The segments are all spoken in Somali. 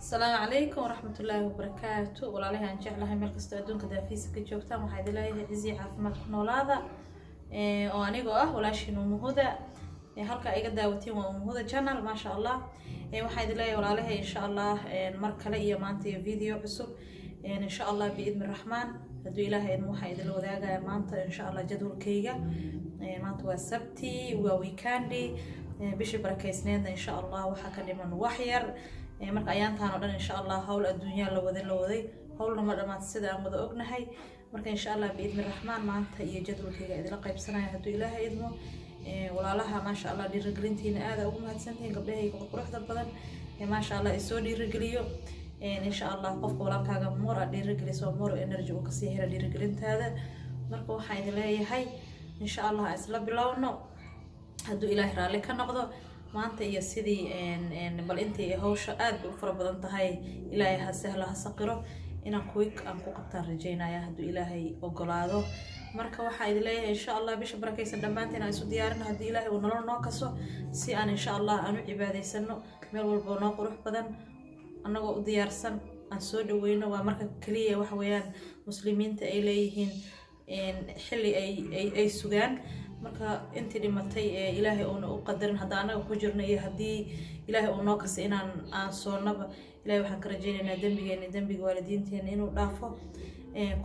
السلام عليكم ورحمة الله وبركاته. والله أنا جعلها ملك استعدون كذا في سكة جوكتان وحيد الله عزي عافمات نولاذا وأنا جواه ولا شيء مهودة هلكا أيقا داوتين ومهودة channel ما شاء الله وحيد الله والله إن شاء الله مركلة إيا مانتي فيديو عصب إن شاء الله بإذن الرحمن هدو إله إن حيد الله وذاقا مانتا إن شاء الله جدول كيجا مانتا والسبتي وويكاندي بشي بركيسنين إن شاء الله وحكا لمن وحير marka ayaantaan oo dhan insha Allah hawl adduunyo la waday hawlna ma dhamaad sida aan wada ognahay marka insha Allah biidmi rahmaan maanta iyo jadwalkayga idila qaybsanaya haduu Ilaahay idmo walaalaha ma sha Allah dhiirigelintiina aad ugu mahadsantiin gabdhahayga quruxda badan ma sha Allah isoo dhiirigeliyo insha Allah qofka walaalkaaga moora dhiirigeliso moor energy uu ka sii helo dhiirigelintaada marka waxaan idin leeyahay insha Allah isla bilowno haduu Ilaahay raali ka noqdo maanta iyo sidii bal intii hawsha aad u fara badan tahay Ilaahay ha sahlo ha saqiro inaan quick aan ku qabtaan rajeynaya haduu Ilaahay ogolaado marka waxa idin leeyahay insha Allah bisha barakeysan dhamaanteen isu diyaarino hadii Ilaahay uu nolol noo kaso si aan insha Allah aan u cibaadaysano meel walba noo qurux badan anagoo u diyaarsan aan soo dhaweyno waa marka kaliya wax weeyaan muslimiinta ay leeyihiin xilli ay sugaan marka intii dhimatay Ilaahay uu u qadarin hada anaga ku jirno iyo hadii Ilaahay uu noo kasay inaan aan soonaba Ilaahay waxaan ka rajaynaynaa dambiga waalidiinteena inuu dhaafo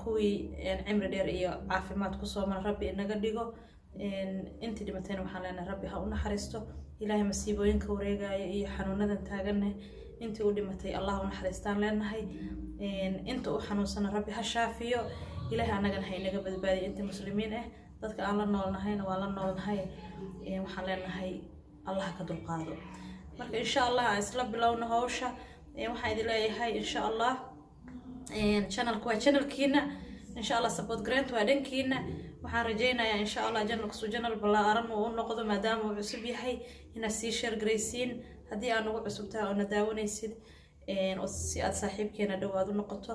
kuwii cimri dheer iyo caafimaad ku soo mar Rabbi inaga dhigo intii dhimatayna waxaan leenahay Rabbi ha u naxariisto Ilaahay masiibooyinka wareegaya iyo xanuunadan taaganna intii u dhimatay Allah u naxariistaan leenahay inta u xanuunsan Rabbi ha shaafiyo Ilaahay anagana ha inaga badbaadiyo inta muslimiin ah dadka aan la noolnahayna waa la noolnahay waxaan leenahay Allah ka dulqaado marka insha Allah isla bilowno hawsha waxaan idin leeyahay insha Allah channelku waa channelkiina insha Allah support grant waa dhankiina waxaan rajaynayaa insha Allah channel balaaran uu noqdo maadaama uu cusub yahay inaad sii share gareysiin hadii aan ugu cusubtahay oo nadaawanaysid oo si aad saaxiibkeena dhawaad u noqoto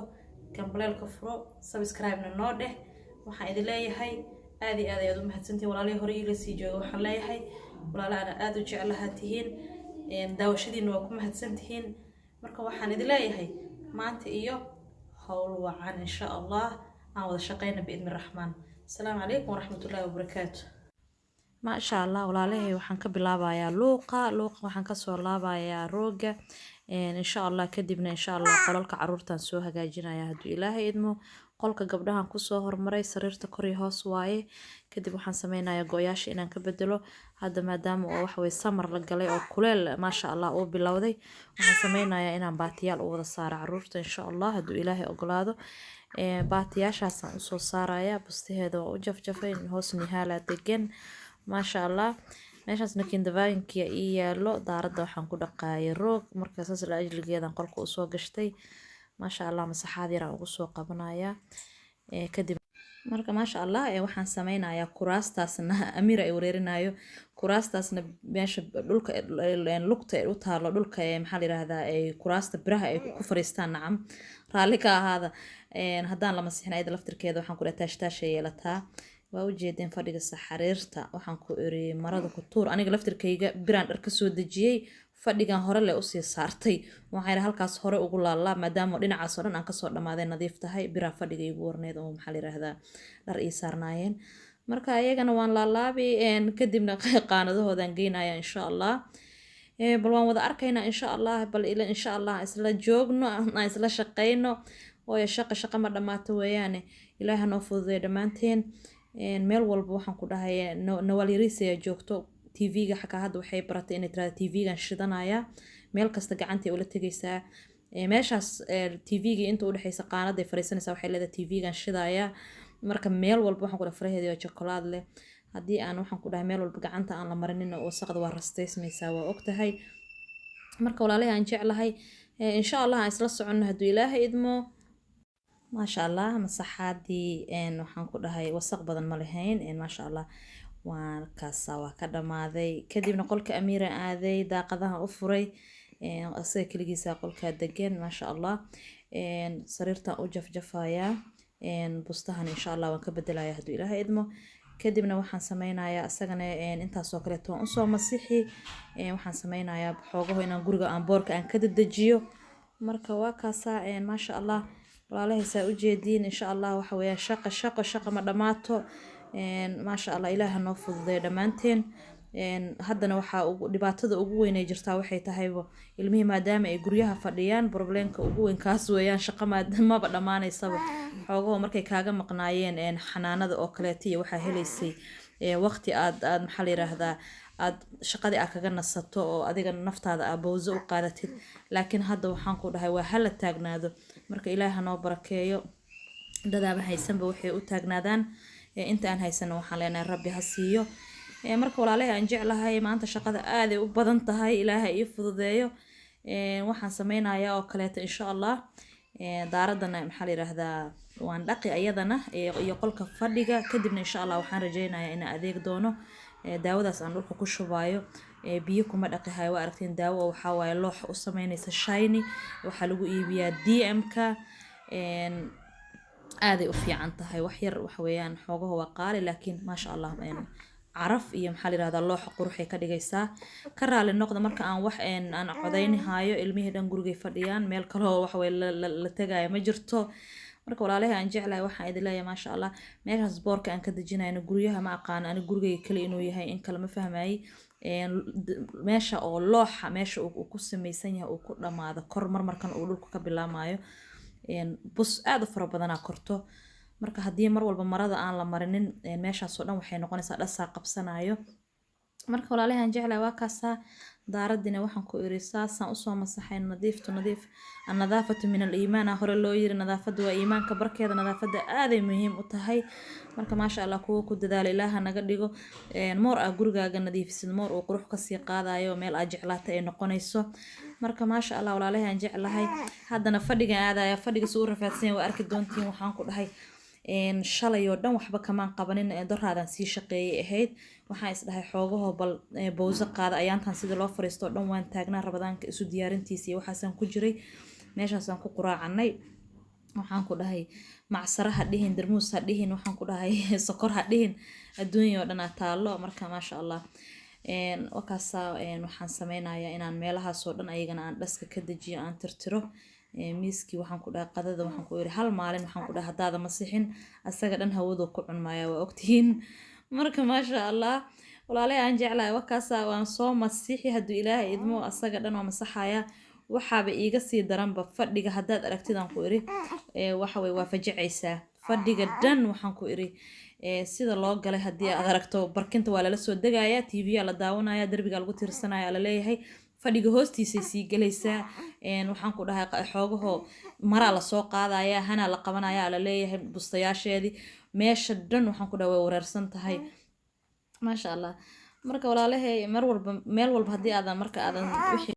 kambalelka furo subscribe-na noo dheh waxaan idin leeyahay aad u mahadsantiin walaalay hore ila sii joogo waxaan leeyahay walaalaana aad u jecelahay tihiin daawashadiina waa ku mahadsantihiin marka waxaan idin leeyahay maanta iyo hawl wacan insha Allah aan wada shaqeyna biidmi rahmaan assalaamu calaykum waraxmatullaahi wabarakaatuh ma sha Allah walaalay waxaan ka bilaabayaa luuqa waxaan ka soo laabayaa rooga insha Allah kadibna insha Allah qolalka caruurtan soo hagaajinaya haduu Ilaahay idmo qolka gabdhahan ku soo hormaray sariirta kor iyo hoos waaye kadib waxaan sameynayaa gooyaasha inaan ka bedelo hadda maadaama oo wax way samar la galay oo kuleel ma sha Allah oo bilowday waxaan sameynayaa inaan baatiyaal u wada saaro caruurta insha Allah haduu Ilaahay ogolaado baatiyaashaas aan soo saaraya bustaheeda waa u jafjafay hoos nihaala degan ma sha Allah meeshaasna kindavaankii ii yaalo daaradda waxaan ku dhaqaayay roog markaas la ajligeedan qolka u soo gashtay ما شاء الله مساحات يرى وقصو قبنايا كدب marka ma sha Allah waxaan sameeynayaa kuraastaasna Amira ay wareerinayo kuraastaasna meesha dhulka lugta u taalo dhulka maxaa la yiraahdaa kuraasta biraha ay ku fariistaan nacam raali ka ahaada hadaan la masixnaa laftirkeeda waxaan ku taashtaashay yeelataa waa u jeedin fadhiga saxariirta waxaan ku iri marada ku tuur aniga laftirkayga biraan dhar ka soo dajiyay fadhigan hore le u sii saartay waxaan halkaas hore ugu laalaa maadaama dhinacaas oo dhan aan ka soo dhamaaday nadiif tahay biraa fadhiga igu warneed oo maxaa la yiraahdaa dhar ii saarnaayeen marka ayagana waan laalaabi kadibna qaanadahoodan geynaya insha Allah bal waan wada arkaynaa insha Allah bal ila insha Allah isla joogno aan isla shaqeyno oo shaqo ma dhamaato weeyaan Ilaahay noo fududeeyo dhamaanteen meel walba waxaan ku dhahay nawaliriisa joogto TV-ga xaka hadda waxay baratay inay tiraahdo TV-gan shidanaya meel kasta gacanta ay ula tagaysaa meeshaas TV-ga inta u dhaxaysa qaanada ay fariisanaysaa waxay leedahay TV-gan shidaya marka meel walba waxaan ku dhahay faraheedo chocolate leh hadii aan waxaan ku dhahay meel walba gacanta aan la marinin oo wasaqda waa rasteysmaysaa waa ogtahay marka walaalay aan jeclahay insha Allah aan isla soconno haduu Ilaahay idmo ما شاء الله مساحاتي waxaan ku dhahay wasaq badan ma lahayn ma sha Allah waan kaasa waa ka dhamaaday kadibna qolka Amira aaday daaqadaha u furay asaga kaligiisa qolka degan ma sha Allah sariirta u jafjafaya bustahan insha Allah waan ka bedelayaa haduu Ilaahay idmo kadibna waxaan sameynayaa asagana intaas oo kale toon soo masixi waxaan sameynayaa xoogaho inaan guriga aan boorka aan ka dadejiyo marka waa kaasaa maasha allah walaalahay saa u jeediin insha allah waxa weeyaa shaqo ma dhamaato maasha allah ilaaha noo fududeeyo dhammaanteen haddana waxaa dhibaatada ugu weyn ay jirtaa waxay tahayba ilmihii maadaama ay guryaha fadhiyaan problemka ugu weyn kaas weeyaan shaqo maba dhammaanaysaba xoogaho markay kaaga maqnaayeen xanaanada oo kaleeta iyo waxaa helaysay waqti aad maxaa la yiraahdaa aad shaqadii aad kaga nasato oo adiga naftaada aad bowso u qaadatid laakiin hadda waxaan ku dhahay waa hala taagnaado marka ilaaha noo barakeeyo dadaaba haysanba waxay u taagnaadaan inta aan haysano waxaan leenahay rabbi ha siiyo marka walaalahay aan jeclahay maanta shaqada aad ay u badan tahay ilaahay ii fududeeyo waxaan sameynayaa oo kaleeto insha allah daaradana maxaa la yiraahdaa waan dhaqi ayadana iyo qolka fadhiga kadibna insha allah waxaan rajeynayaa inaan adeeg doono daawadaas aan dhulka ku shubaayo biyo kuma dhaqahay waa aragteen daawo waxaa waaye loox u sameynaysa shiny waxaa lagu iibiyaa DM-ka aaday u fiican tahay wax yar waxa weeyaan xoogaha waa qaali laakiin maasha allah caraf iyo maxaa la yiraahdaa loox quruxay ka dhigaysaa ka raali noqda marka aan wax aan codeynayo ilmihii dhan gurigay fadhiyaan meel kale oo wax way la tagayo ma jirto marka walaalahay aan jeclahay waxaan idin leeyahay maasha allah meeshaas boorka aan ka dejinayno guryaha ma aqaan ani gurigay kale inuu yahay in kale ma fahmayay meesha oo looxa meesha uu ku samaysan yahay uu ku dhamaado kor markan uu dhulka ka bilaamayo bus aad u fara badanaa korto marka haddii mar walba marada aan la marinin meeshaas oo dhan waxay noqonaysaa dhasaa qabsanayo marka walaalahay aan jeclahay waa kaasaa daaradina waxaan ku iri saasaan usoo masaxay nadiif annadaafatu min al-iimaan hore loo yiri nadaafadu waa iimaanka barkeeda nadaafada aaday muhiim u tahay marka maasha allah kuwa ku dadaala ilaaha naga dhigo moor aa gurigaaga nadiifisid moor uu qurux kasii qaadayo meel aa jeclaata ay noqonayso marka maasha allah walaalahay aan jeclahay haddana fadhigan aadaya fadhiga suu rafaadsan waa arki doontiin waxaan ku dhahay shalay oo dhan waxba kamaan qabanin doraadan sii shaqeeyay ahayd waxaan isdhahay xoogaho bal bowso qaada ayaantan sida loo fariisto dhan waan taagnaa rabadaanka isu diyaarintiisa iyo waxaasaan ku jiray meeshaasaan ku quraacanay waxaan ku dhahay macsara ha dhihin darmuus ha dhihin waxaan ku dhahay sokor ha dhihin adduunya oo dhan aa taalo marka maasha allah wakaasaa waxaan sameynayaa inaan meelahaasoo dhan ayagana aan dhaska ka dejiyo aan tirtiro miiskii waxaan ku dhahay qadada waxaan ku iri hal maalin waxaan ku dhahay haddaada masixin asaga dhan hawadu ku cunmaya waa ogtihiin marka maasha allah walaalahay aan jeclahay wakaasaa waan soo masixi hadduu ilaahay idmo asaga dhan waa masaxaya waxaaba iiga sii daranba fadhiga haddaad aragtid aan ku iri waxa way waa fajacaysaa fadhiga dhan waxaan ku iri sida loo galay haddii aad aragto barkinta waa lala soo degayaa TV la daawanaya darbiga lagu tiirsanaya la leeyahay fadhiga hoostiisa sii galaysaa waxaan ku dhahay xoogaho maraa la soo qaadaya hana la qabanaya la leeyahay bustayaasheedii meesha dhan waxaan ku dhahay way wareersan tahay maasha allah marka walaalahay mar walba meel walba haddii aadan marka aadan wixii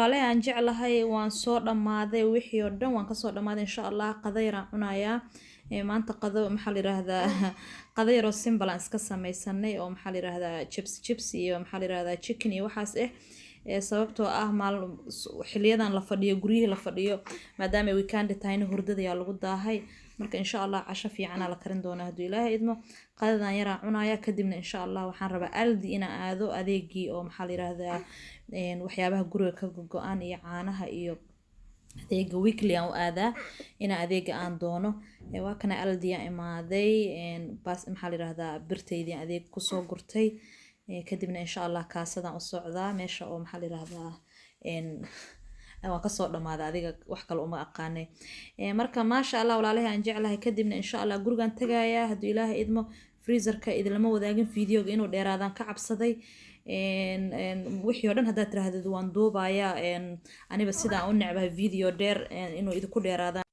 walaalahay aan jeclahay waan soo dhamaaday wixii oo dhan waan kasoo dhamaaday insha Allah qadayraan cunayaa maanta qado maxaa la yiraahdaa qadayro simple aan iska samaysanay oo maxaa la yiraahdaa chips iyo maxaa la yiraahdaa chicken iyo waxaas sababtoo ah maal xiliyadan la fadhiyo guriyada la fadhiyo maadaama weekend tahayna hurdada ayaa lagu daahay marka insha Allah casho fiican la karin doona haduu Ilaahay idmo qadadan yar aan cunayaa kadibna insha Allah waxaan rabaa aldi ina aado adeegii oo maxaa la yiraahdaa waxyaabaha guriga ka go'an iyo caanaha iyo adeega weekly aan u aadaa ina adeega aan doono waa kana aldi aan imaaday bas maxaa la yiraahdaa birtaydii adeeg ku soo gurtay kadibna insha Allah kaasadan u socdaa meesha oo maxaa la yiraahdaa waan ka soo dhamaaday adiga wax kale uma aqaanay marka ma sha Allah walaalahay aan jeclahay kadibna insha Allah gurigan tagayaa haduu Ilaahay idmo freezerka idilama wadaagin videoga inuu dheeraadaan ka cabsaday wixii oo dhan hadaa tiraahdo waan duubaya aniba sidaan u necbahay video dheer inuu idinku dheeraadaan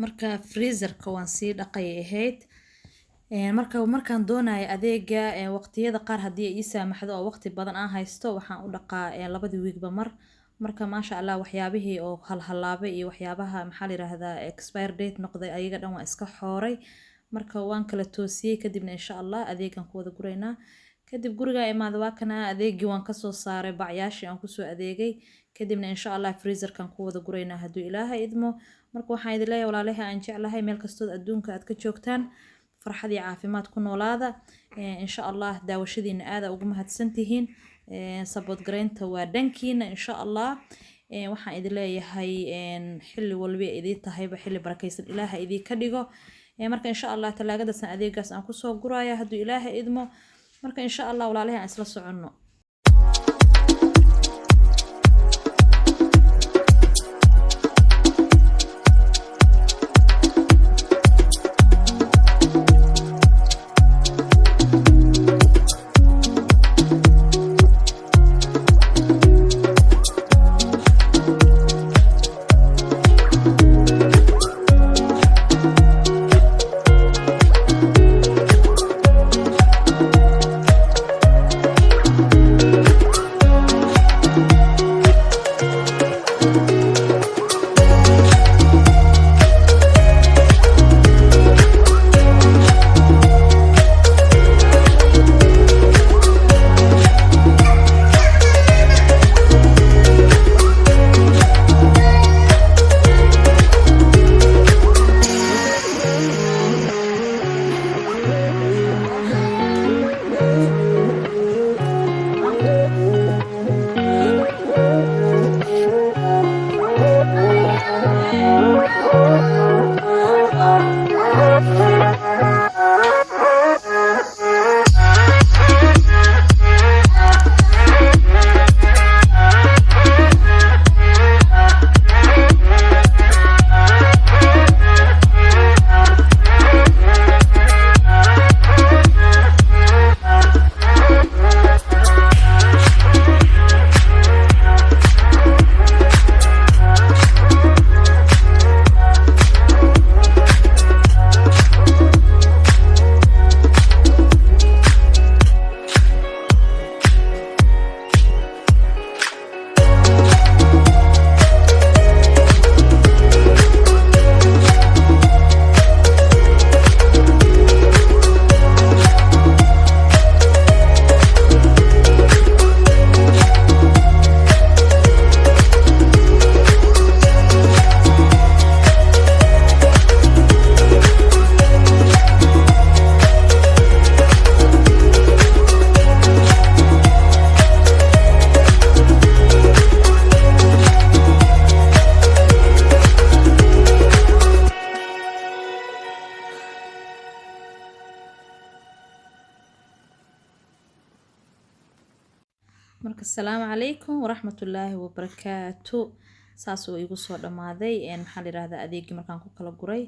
marka freezerka waan sii dhaqay ahayd markaan doonayo adeega waqtiyada qaar hadii ay saamaxdo oo waqti badan aan haysto waxaan u dhaqaa labadii weekba marka ma sha Allah waxyaabihii oo halhalaabay iyo waxyaabaha maxaa la yiraahdaa expire date noqday ayaga dhan waan iska xooray marka waan kala toosiyay kadibna insha Allah adeegan ku wada gureynaa kadib guriga imaado waa kana adeegii waan ka soo saaray bacyaashii aan ku soo adeegay kadibna insha Allah freezerkan ku wada gureynaa haduu Ilaahay idmo marka waxaan idin leeyahay walaalahay aan jeclahay meel kastood adduunka aad ka joogtaan farxad iyo caafimaad ku noolaada insha Allah daawashadiina aad ugu mahadsantihiin support gareynta waa dhankiina insha Allah waxaan idin leeyahay xilli walba idin tahayba xilli barakaysan Ilaahay idin ka dhigo marka insha Allah talaagada san adeegaas aan ku soo guraya haduu Ilaahay idmo marka insha Allah walaalahay aan isla soconno marka assalaamu calaykum waraxmatullaahi wabarakaatu saas oo igu soo dhamaaday maxaa la yiraahdaa adeegii markaan ku kala guray